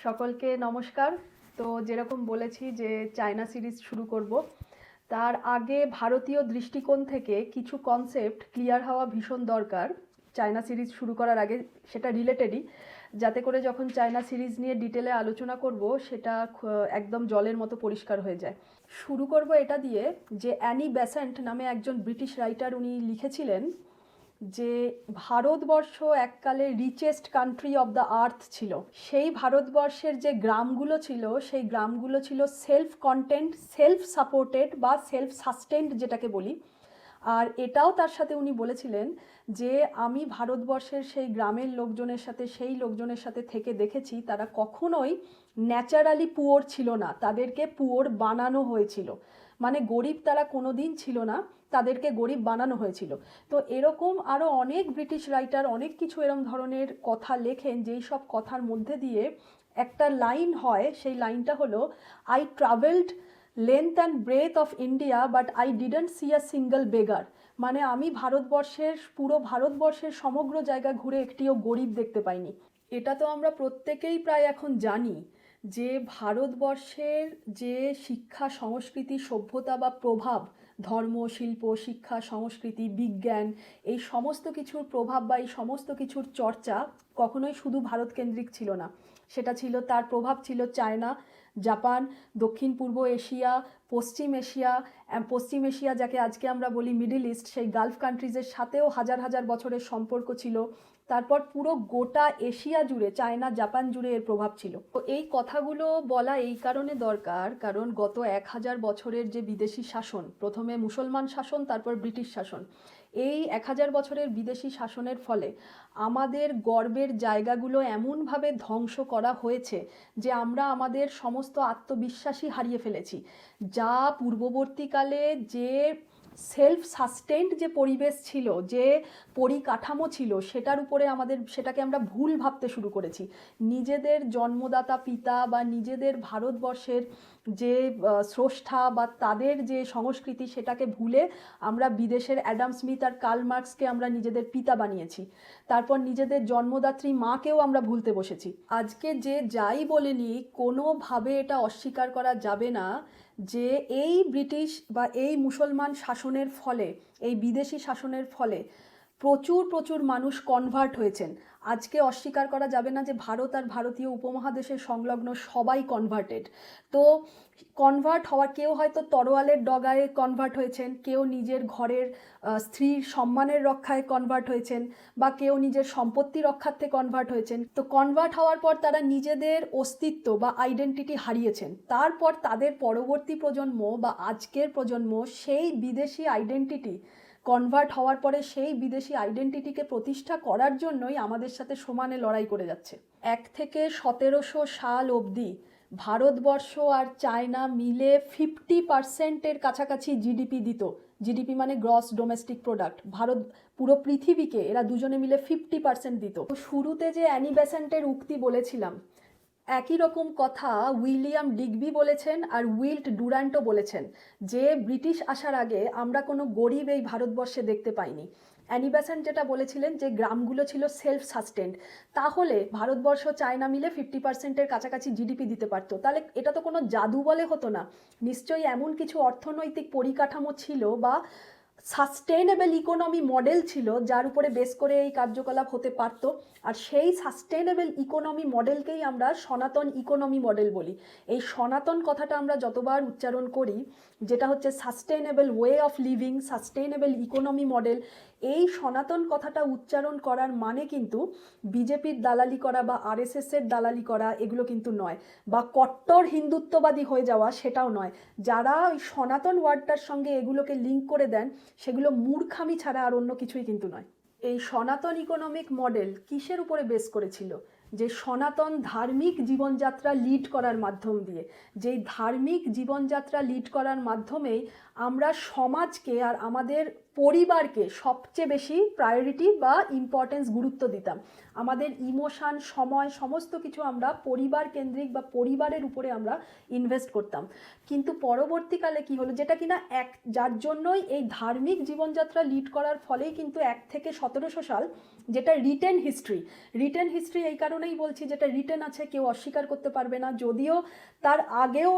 সকলকে নমস্কার। তো যেরকম বলেছি যে চায়না সিরিজ শুরু করব, তার আগে ভারতীয় দৃষ্টিকোণ থেকে কিছু কনসেপ্ট ক্লিয়ার হওয়া ভীষণ দরকার চায়না সিরিজ শুরু করার আগে। সেটা রিলেটেডই, যাতে করে যখন চায়না সিরিজ নিয়ে ডিটেলে আলোচনা করব সেটা একদম জলের মতো পরিষ্কার হয়ে যায়। শুরু করব এটা দিয়ে যে অ্যানি বেসেন্ট নামে একজন ব্রিটিশ রাইটার, উনি লিখেছিলেন যে ভারতবর্ষ এককালে richest country of the earth ছিল। সেই ভারতবর্ষের যে গ্রামগুলো ছিল, সেই গ্রামগুলো ছিল সেলফ কন্টেন্ট, সেলফ সাপোর্টেড বা সেলফ সাস্টেন্ড যেটাকে বলি। আর এটাও তার সাথে উনি বলেছিলেন যে আমি ভারতবর্ষের সেই গ্রামের লোকজনের সাথে, সেই লোকজনের সাথে থেকে দেখেছি তারা কখনোই ন্যাচারালি পুওর ছিল না, তাদেরকে পুওর বানানো হয়েছিল। মানে গরিব তারা কোনো দিন ছিল না, তাদেরকে গরিব বানানো হয়েছিল। তো এরকম আরও অনেক ব্রিটিশ রাইটার অনেক কিছু এরম ধরনের কথা লেখেন, যেই সব কথার মধ্যে দিয়ে একটা লাইন হয়, সেই লাইনটা হলো I travelled length and breadth of India but I didn't see a single beggar. মানে আমি পুরো ভারতবর্ষের সমগ্র জায়গা ঘুরে একটিও গরিব দেখতে পাইনি। এটা তো আমরা প্রত্যেকেই প্রায় এখন জানি যে ভারতবর্ষের যে শিক্ষা, সংস্কৃতি, সভ্যতা বা প্রভাব, ধর্ম, শিল্প, শিক্ষা, সংস্কৃতি, বিজ্ঞান, এই সমস্ত কিছুর প্রভাব বা এই সমস্ত কিছুর চর্চা কখনোই শুধু ভারতকেন্দ্রিক ছিল না। সেটা ছিল, তার প্রভাব ছিল চায়না, জাপান, দক্ষিণ পূর্ব এশিয়া, পশ্চিম এশিয়া যাকে আজকে আমরা বলি মিডল ইস্ট, সেই গালফ কান্ট্রিজের সাথেও হাজার হাজার বছরের সম্পর্ক ছিল। তারপর পুরো গোটা এশিয়া জুড়ে, চায়না, জাপান জুড়ে এর প্রভাব ছিল। তো এই কথাগুলো বলা এই কারণে দরকার, কারণ গত 1000 বছরের যে বিদেশি শাসন, প্রথমে মুসলমান শাসন, তারপর ব্রিটিশ শাসন, এই 1000 বছরের বিদেশি শাসনের ফলে আমাদের গর্বের জায়গাগুলো এমনভাবে ধ্বংস করা হয়েছে যে আমরা আমাদের সমস্ত আত্মবিশ্বাসই হারিয়ে ফেলেছি। যা পূর্ববর্তীকালে যে সেলফ সাস্টেন্ড যে পরিবেশ ছিল, যে পরিকাঠামো ছিল, সেটাকে আমরা ভুল ভাবতে শুরু করেছি। নিজেদের জন্মদাতা পিতা বা নিজেদের ভারতবর্ষের যে স্রষ্টা বা তাদের যে সংস্কৃতি, সেটাকে ভুলে আমরা বিদেশের অ্যাডাম স্মিথ আর কার্ল মার্কসকে আমরা নিজেদের পিতা বানিয়েছি। তারপর নিজেদের জন্মদাত্রী মাকেও আমরা ভুলতে বসেছি। আজকে যে যাই বলেনি, কোনোভাবে এটা অস্বীকার করা যাবে না যে এই ব্রিটিশ বা এই মুসলমান শাসনের ফলে, এই বিদেশি শাসনের ফলে প্রচুর প্রচুর মানুষ কনভার্ট হয়েছেন। আজকে অস্বীকার করা যাবে না যে ভারত আর ভারতীয় উপমহাদেশের সংলগ্ন সবাই কনভার্টেড। তো কনভার্ট হওয়ার, কেউ হয়তো তরোয়ালের ডগায় কনভার্ট হয়েছেন, কেউ নিজের ঘরের স্ত্রীর সম্মানের রক্ষায় কনভার্ট হয়েছেন, বা কেউ নিজের সম্পত্তি রক্ষার্থে কনভার্ট হয়েছেন। তো কনভার্ট হওয়ার পর তারা নিজেদের অস্তিত্ব বা আইডেন্টিটি হারিয়েছেন। তারপর তাদের পরবর্তী প্রজন্ম বা আজকের প্রজন্ম সেই বিদেশি আইডেন্টিটি, কনভার্ট হওয়ার পরে সেই বিদেশি আইডেন্টিটিকে প্রতিষ্ঠা করার জন্যই আমাদের সাথে সমানে লড়াই করে যাচ্ছে। 1 থেকে 1700 সাল অবধি ভারতবর্ষ আর চায়না মিলে 50%-এর কাছাকাছি জিডিপি দিত। জিডিপি মানে গ্রস ডোমেস্টিক প্রোডাক্ট। ভারত পুরো পৃথিবীকে এরা দুজনে মিলে 50% দিত। শুরুতে যে অ্যানি বেসেন্টের উক্তি বলেছিলাম, একই রকম কথা উইলিয়াম ডিগবি বলেছেন আর উইল্ট ডুরান্টও বলেছেন যে ব্রিটিশ আসার আগে আমরা কোনো গরিব এই ভারতবর্ষে দেখতে পাইনি। অ্যানি বেসেন্ট যেটা বলেছিলেন যে গ্রামগুলো ছিল সেলফ সাস্টেন্ড, তাহলে ভারতবর্ষ চায়না মিলে 50%-এর কাছাকাছি জিডিপি দিতে পারতো। তাহলে এটা তো কোনো জাদু বলে হতো না, নিশ্চয়ই এমন কিছু অর্থনৈতিক পরিকাঠামো ছিল বা সাস্টেনেবল ইকোনমি মডেল ছিল যার উপরে বেস করে এই কার্যকলাপ হতে পারতো। আর সেই সাস্টেনেবল ইকোনমি মডেলকেই আমরা সনাতন ইকোনমি মডেল বলি। এই সনাতন কথাটা আমরা যতবার উচ্চারণ করি, যেটা হচ্ছে sustainable way of living, sustainable economy model, এই সনাতন কথাটা উচ্চারণ করার মানে কিন্তু বিজেপির দালালি করা বা আরএসএসের দালালি করা এগুলো কিন্তু নয়, বা কট্টর হিন্দুত্ববাদী হয়ে যাওয়া সেটাও নয়। যারা ওই সনাতন ওয়ার্ডটার সঙ্গে এগুলোকে লিঙ্ক করে দেন, সেগুলো মূর্খামি ছাড়া আর অন্য কিছুই কিন্তু নয়। এই সনাতন ইকোনমিক মডেল কিসের উপরে বেস করেছিল? যে সনাতন ধার্মিক জীবনযাত্রা লিড করার মাধ্যম দিয়ে, যেই ধার্মিক জীবনযাত্রা লিড করার মাধ্যমেই আমরা সমাজকে আর আমাদের পরিবারকে সবচেয়ে বেশি প্রায়োরিটি বা ইম্পর্টেন্স গুরুত্ব দিতাম। আমাদের ইমোশন, সময়, সমস্ত কিছু আমরা পরিবার কেন্দ্রিক বা পরিবারের উপরে আমরা ইনভেস্ট করতাম। কিন্তু পরবর্তীকালে কি হলো, যেটা কিনা যার জন্যই এই ধার্মিক জীবনযাত্রা লিড করার ফলেই কিন্তু 1 থেকে 1700 সাল, যেটা রিটেন হিস্ট্রি এই কারণেই বলছি, যেটা রিটেন আছে, কেউ অস্বীকার করতে পারবে না। যদিও তার আগেও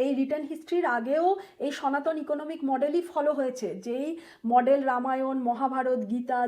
এই রিটেন হিস্ট্রির আগেও এই সনাতন ইকোনমিক মডেলই ফলো হয়েছে, যেই মডেল রামায়ণ, মহাভারত, গীতা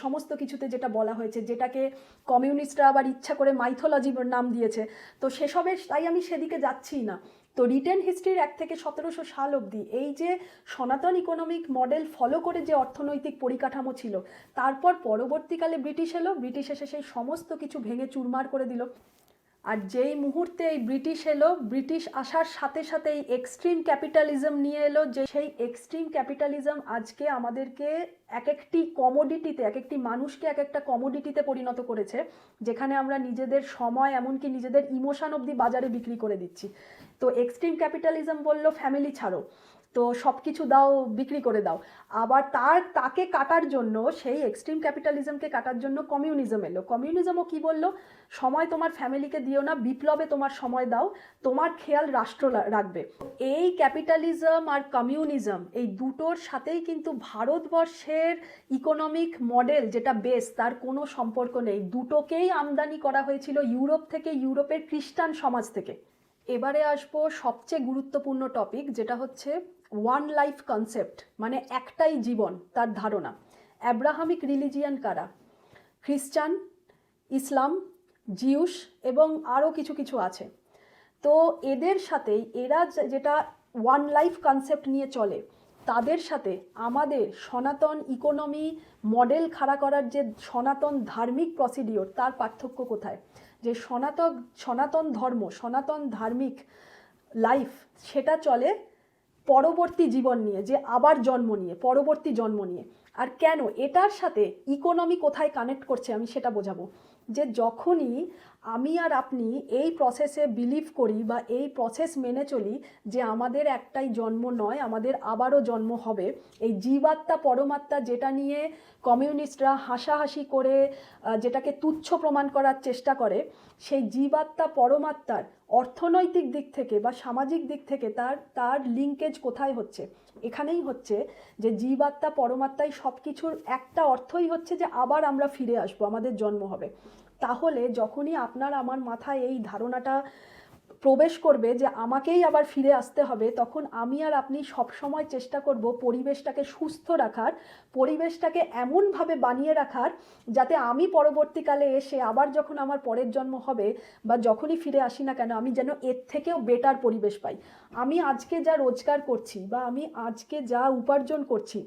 সমস্ত কিছুতে যেটা বলা হয়েছে, যেটাকে কমিউনিস্টরা আবার ইচ্ছা করে মাইথোলজির নাম দিয়েছে। তো সেসবের, তাই আমি সেদিকে যাচ্ছি না। তো রিটেন হিস্ট্রির 1 থেকে 1700 সাল অবধি এই যে সনাতন ইকোনমিক মডেল ফলো করে যে অর্থনৈতিক পরিকাঠামো ছিল, তারপর পরবর্তীকালে ব্রিটিশ এলো, ব্রিটিশ এসে সেই সমস্ত কিছু ভেঙে চুরমার করে দিল। আর যেই মুহূর্তে এই ব্রিটিশ এলো, ব্রিটিশ আসার সাথে সাথে এই এক্সট্রিম ক্যাপিটালিজম নিয়ে এলো, যে সেই এক্সট্রিম ক্যাপিটালিজম আজকে আমাদেরকে এক একটি কমোডিটিতে, এক একটি মানুষকে এক একটা কমোডিটিতে পরিণত করেছে, যেখানে আমরা নিজেদের সময়, এমনকি নিজেদের ইমোশন অবধি বাজারে বিক্রি করে দিচ্ছি। তো এক্সট্রিম ক্যাপিটালিজম বললো ফ্যামিলি ছাড়ো, তো সব কিছু দাও, বিক্রি করে দাও। আবার তাকে কাটার জন্য, সেই এক্সট্রিম ক্যাপিটালিজমকে কাটার জন্য কমিউনিজম এলো। কমিউনিজমও কি বললো, সময় তোমার ফ্যামিলিকে দিও না, বিপ্লবে তোমার সময় দাও, তোমার খেয়াল রাষ্ট্র রাখবে। এই ক্যাপিটালিজম আর কমিউনিজম, এই দুটোর সাথেই কিন্তু ভারতবর্ষের ইকোনমিক মডেল যেটা বেস, তার কোনো সম্পর্ক নেই। দুটোকেই আমদানি করা হয়েছিল ইউরোপ থেকে, ইউরোপের খ্রিস্টান সমাজ থেকে। এবারে আসবো সবচেয়ে গুরুত্বপূর্ণ টপিক, যেটা হচ্ছে ওয়ান লাইফ কনসেপ্ট, মানে একটাই জীবন, তার ধারণা। অ্যাব্রাহামিক রিলিজিয়ান কারা? খ্রিস্টান, ইসলাম, জিউস এবং আরও কিছু কিছু আছে। তো এদের সাথেই, এরা যেটা ওয়ান লাইফ কনসেপ্ট নিয়ে চলে, তাদের সাথে আমাদের সনাতন ইকোনমি মডেল খাড়া করার যে সনাতন ধার্মিক প্রসিডিওর, তার পার্থক্য কোথায়? যে সনাতন ধর্ম, সনাতন ধার্মিক লাইফ, সেটা চলে পরবর্তী জীবন নিয়ে, যে আবার জন্ম নিয়ে, পরবর্তী জন্ম নিয়ে। আর কেন এটার সাথে ইকোনমি কোথায় কানেক্ট করছে আমি সেটা বোঝাবো। যে যখনই আমি আর আপনি এই প্রসেসে বিলিভ করি বা এই প্রসেস মেনে চলি যে আমাদের একটাই জন্ম নয়, আমাদের আবারও জন্ম হবে, এই জীবাত্মা পরমাত্মা যেটা নিয়ে কমিউনিস্টরা হাসাহাসি করে যেটাকে তুচ্ছ প্রমাণ করার চেষ্টা করে, সেই জীবাত্মা পরমাত্মার অর্থনৈতিক দিক থেকে বা সামাজিক দিক থেকে তার লিঙ্কেজ কোথায় হচ্ছে? এখানেই হচ্ছে যে জীবাত্মা পরমাত্মাই সব কিছুর একটা অর্থই হচ্ছে যে আবার আমরা ফিরে আসবো, আমাদের জন্ম হবে। তাহলে যখনই আপনার আমার মাথায় এই ধারণাটা প্রবেশ করবে যে আমাকেই আবার ফিরে আসতে হবে, তখন আমি আর আপনি সবসময় চেষ্টা করব পরিবেশটাকে সুস্থ রাখার, পরিবেশটাকে এমনভাবে বানিয়ে রাখার যাতে আমি পরবর্তীকালে এসে আবার যখন আমার পরের জন্ম হবে বা যখনই ফিরে আসি না কেন, আমি যেন এর থেকেও বেটার পরিবেশ পাই। আমি আজকে যা রোজগার করছি বা আমি আজকে যা উপার্জন করছি,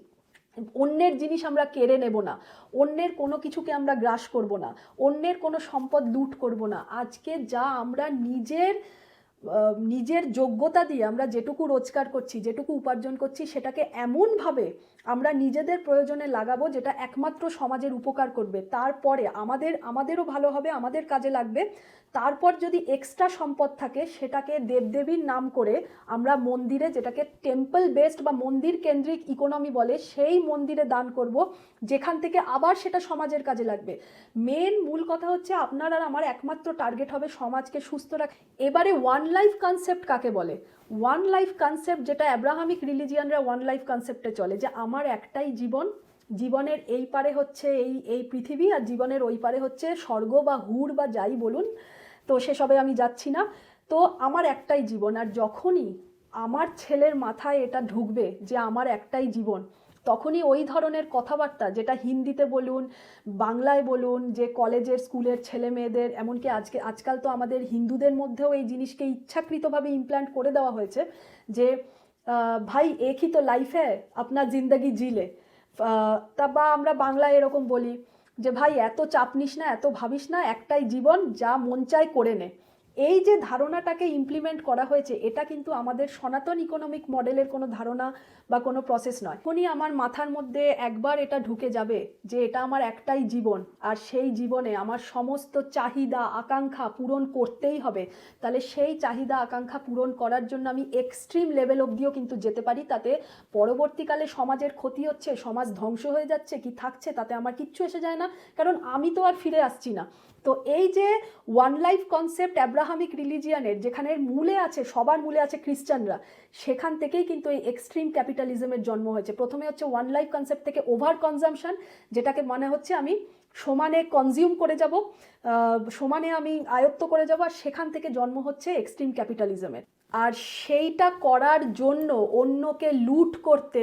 অন্যের জিনিস আমরা কেড়ে নেব না, অন্যের কোনো কিছুকে আমরা গ্রাস করব না, অন্যের কোনো সম্পদ লুট করব না। আজকে যা আমরা নিজের যোগ্যতা দিয়ে আমরা যেটুকু রোজগার করছি, যেটুকু উপার্জন করছি, সেটাকে এমনভাবে আমরা নিজেদের প্রয়োজনে লাগাবো যেটা একমাত্র সমাজের উপকার করবে। তারপরে আমাদেরও ভালো হবে, আমাদের কাজে লাগবে। তারপর যদি এক্সট্রা সম্পদ থাকে, সেটাকে দেবদেবীর নাম করে আমরা মন্দিরে, যেটাকে টেম্পল বেসড বা মন্দির কেন্দ্রিক ইকোনমি বলে, সেই মন্দিরে দান করব, যেখান থেকে আবার সেটা সমাজের কাজে লাগবে। মূল কথা হচ্ছে আপনার আর আমার একমাত্র টার্গেট হবে সমাজকে সুস্থ রাখা। এবারে ওয়ান লাইফ কনসেপ্ট কাকে বলে? ওয়ান লাইফ কনসেপ্ট, যেটা অ্যাব্রাহামিক রিলিজিয়ানরা ওয়ান লাইফ কনসেপ্টে চলে, যে আমার একটাই জীবন, জীবনের এই পারে হচ্ছে এই পৃথিবী, আর জীবনের ওই পারে হচ্ছে স্বর্গ বা হুর বা যাই বলুন, তো সেসবে আমি যাচ্ছি না। তো আমার একটাই জীবন, আর যখনই আমার ছেলের মাথায় এটা ঢুকবে যে আমার একটাই জীবন, তখনই ওই ধরনের কথাবার্তা, যেটা হিন্দিতে বলুন, বাংলায় বলুন, যে কলেজের স্কুলের ছেলে মেয়েদের, এমনকি আজকাল তো আমাদের হিন্দুদের মধ্যেও এই জিনিসকে ইচ্ছাকৃতভাবে ইমপ্ল্যান্ট করে দেওয়া হয়েছে যে ভাই এক হি তো লাইফ হ্যায়, আপনার জিন্দগি জিলে। তা বা আমরা বাংলায় এরকম বলি যে ভাই এত চাপ নিস না, এত ভাবিস না, একটাই জীবন, যা মন চায় করে নে। এই যে ধারণাটাকে ইমপ্লিমেন্ট করা হয়েছে, এটা কিন্তু আমাদের সনাতন ইকোনমিক মডেলের কোনো ধারণা বা কোনো প্রসেস নয়। এখনই আমার মাথার মধ্যে একবার এটা ঢুকে যাবে যে এটা আমার একটাই জীবন, আর সেই জীবনে আমার সমস্ত চাহিদা আকাঙ্ক্ষা পূরণ করতেই হবে, তাহলে সেই চাহিদা আকাঙ্ক্ষা পূরণ করার জন্য আমি এক্সট্রিম লেভেল অবধিও কিন্তু যেতে পারি। তাতে পরবর্তীকালে সমাজের ক্ষতি হচ্ছে, সমাজ ধ্বংস হয়ে যাচ্ছে কি থাকছে, তাতে আমার কিচ্ছু এসে যায় না, কারণ আমি তো আর ফিরে আসছি না। তো এই যে ওয়ান লাইফ কনসেপ্ট অ্যাব্রাহামিক রিলিজিয়ানের, যেখানে মূলে আছে, সবার মূলে আছে খ্রিস্টানরা, সেখান থেকেই কিন্তু এই এক্সট্রিম ক্যাপিটালিজমের জন্ম হয়েছে। প্রথমে হচ্ছে ওয়ান লাইফ কনসেপ্ট থেকে ওভার কনজামশন, যেটাকে মানে হচ্ছে আমি সমানে কনজিউম করে যাব, সমানে আমি আয়ত্ত করে যাব, আর সেখান থেকে জন্ম হচ্ছে এক্সট্রিম ক্যাপিটালিজমের। আর সেইটা করার জন্য অন্যকে লুট করতে,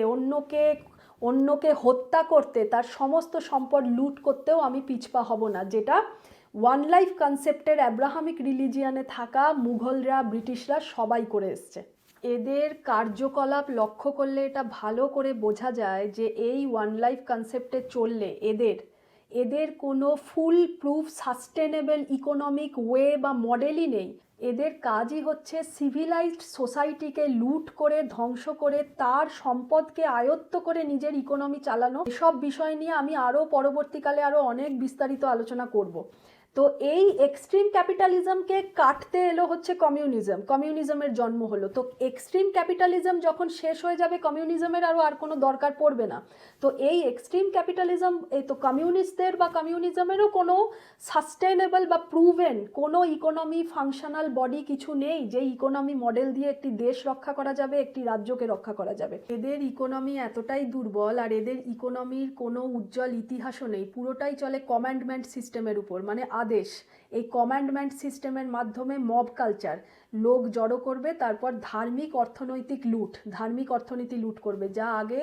অন্যকে হত্যা করতে, তার সমস্ত সম্পদ লুট করতেও আমি পিছপা হব না, যেটা ওয়ান লাইফ কনসেপ্টের অ্যাব্রাহামিক রিলিজিয়ানে থাকা মুঘলরা, ব্রিটিশরা সবাই করে এসছে। এদের কার্যকলাপ লক্ষ্য করলে এটা ভালো করে বোঝা যায় যে এই ওয়ান লাইফ কনসেপ্টে চললে এদের কোনো full proof sustainable economic way বা মডেলই নেই। এদের কাজই হচ্ছে সিভিলাইজড সোসাইটিকে লুট করে, ধ্বংস করে, তার সম্পদকে আয়ত্ত করে নিজের ইকোনমি চালানো। এসব বিষয় নিয়ে আমি আরও পরবর্তীকালে আরও অনেক বিস্তারিত আলোচনা করব। তো এই এক্সট্রিম ক্যাপিটালিজমকে কাটতে এলো হচ্ছে কমিউনিজমের জন্ম হলো। তো এক্সট্রিম ক্যাপিটালিজম যখন শেষ হয়ে যাবে, কমিউনিজমের আর কোনো দরকার পড়বে না। তো এই এক্সট্রিম ক্যাপিটালিজম, এই তো কমিউনিস্টদের বা কমিউনিজমেরও কোনো সাস্টেনেবল বা প্রুভেন কোনো ইকোনমি ফাংশনাল বডি কিছু নেই, যে ইকোনমি মডেল দিয়ে একটি দেশ রক্ষা করা যাবে, একটি রাজ্যকে রক্ষা করা যাবে। এদের ইকোনমি এতটাই দুর্বল, আর এদের ইকোনমির কোনো উজ্জ্বল ইতিহাসও নেই। পুরোটাই চলে কমান্ডমেন্ট সিস্টেমের উপর, মানে আদেশ। এই কমান্ডমেন্ট সিস্টেমের মাধ্যমে মব কালচার, লোক জড়ো করবে, তারপর ধার্মিক অর্থনীতি লুট করবে, যা আগে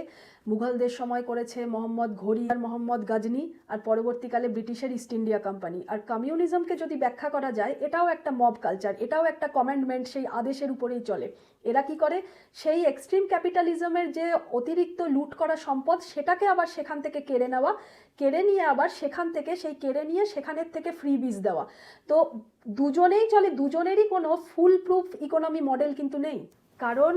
মুঘলদের সময় করেছে মোহাম্মদ ঘোরি আর মোহাম্মদ গজনি, আর পরবর্তীকালে ব্রিটিশের ইস্ট ইন্ডিয়া কোম্পানি। আর কমিউনিজমকে যদি ব্যাখ্যা করা যায়, এটাও একটা মব কালচার, এটাও একটা কমান্ডমেন্ট, সেই আদেশের উপরেই চলে। এরা কি করে, সেই এক্সট্রিম ক্যাপিটালিজমের যে অতিরিক্ত লুট করা সম্পদ, সেটাকে আবার সেখান থেকে কেড়ে নিয়ে আবার সেখান থেকে সেখানের থেকে ফ্রি বীজ দেওয়া। তো দুজনেই চলে, দুজনেরই কোনো ফুল প্রুফ ইকোনমি মডেল কিন্তু নেই। কারণ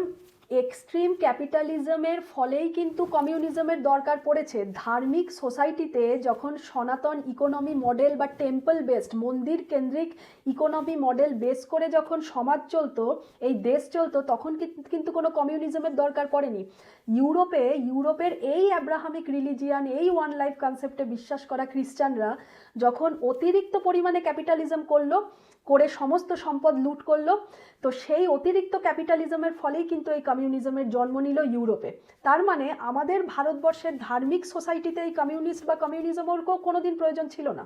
এক্সট্রিম ক্যাপিটালিজমের ফলেই কিন্তু কমিউনিজমের দরকার পড়েছে। ধার্মিক সোসাইটিতে যখন সনাতন ইকোনমি মডেল বা টেম্পল বেসড, মন্দির কেন্দ্রিক ইকোনমি মডেল বেস করে যখন সমাজ চলতো, এই দেশ চলতো, তখন কিন্তু কোনো কমিউনিজমের দরকার পড়েনি। ইউরোপের এই অ্যাব্রাহামিক রিলিজিয়ান, এই ওয়ান লাইফ কনসেপ্টে বিশ্বাস করা খ্রিস্টানরা যখন অতিরিক্ত পরিমাণে ক্যাপিটালিজম করে সমস্ত সম্পদ লুট করলো, তো সেই অতিরিক্ত ক্যাপিটালিজমের ফলেই কিন্তু এই কমিউনিজমের জন্ম নিল ইউরোপে। তার মানে আমাদের ভারতবর্ষের ধার্মিক সোসাইটিতে এই কমিউনিস্ট বা কমিউনিজমের কোনোদিন প্রয়োজন ছিল না।